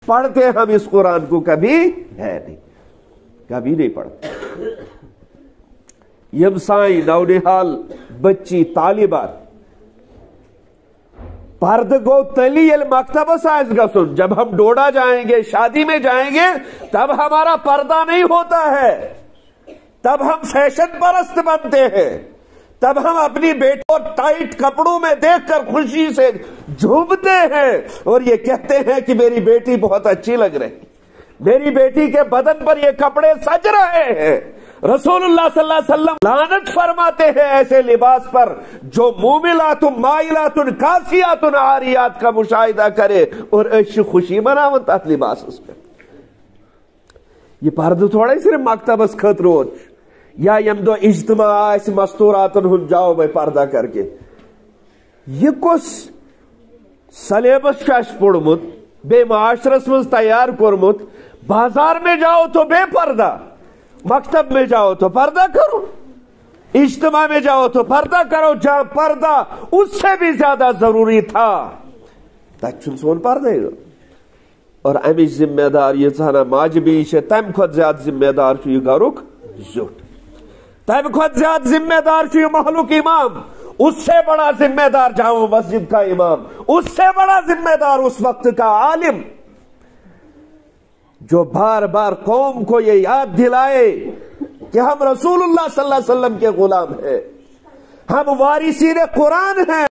پڑھتے ہم اس قرآن کو کبھی ہے نہیں، کبھی نہیں پڑھتے. یم سائیں نونحال بچی طالبات پرد گو تلی مکتبس آئس گسن. جب ہم ڈوڈا جائیں گے، شادی میں جائیں گے، تب ہمارا پردہ نہیں ہوتا ہے، تب ہم فیشن پرست بنتے ہیں، تب ہم اپنی بیٹوں ٹائٹ کپڑوں میں دیکھ کر خوشی سے جھومتے ہیں اور یہ کہتے ہیں کہ میری بیٹی بہت اچھی لگ رہی، میری بیٹی کے بدن پر یہ کپڑے سج رہے ہیں. رسول اللہ صلی اللہ علیہ وسلم لعنت فرماتے ہیں ایسے لباس پر جو موملات مائلات کاسیات عاریات کا مشاہدہ کرے اور عشق خوشی مناون تات لباس اس میں. یہ پردہ تھوڑا ہی صرف مکتبس خطر ہو یا یم دو اجتماع آس مستوراتن ہن جاؤ میں پردہ کر کے. یہ کس سلیبس اس پوڑمت بے معاشرس مز تیار کورمت. بازار میں جاؤ تو بے پردہ، مکتب میں جاؤ تو پردہ کرو، اجتماع میں جاؤ تو پردہ کرو. جہاں پردہ اس سے بھی زیادہ ضروری تھا تچن سون پردے اور امچ ذمہ دار یہ ژھانا ماجہ بیش تم کھت زیادہ ذمہ دار یہ گھرک زیوٹ، تم کھت زیادہ ذمہ دار یہ محلک امام، اس سے بڑا ذمہ دار جامع مسجد کا امام، اس سے بڑا ذمہ دار اس وقت کا عالم جو بار بار قوم کو یہ یاد دلائے کہ ہم رسول اللہ صلی اللہ علیہ وسلم کے غلام ہیں، ہم وارثین قرآن ہیں.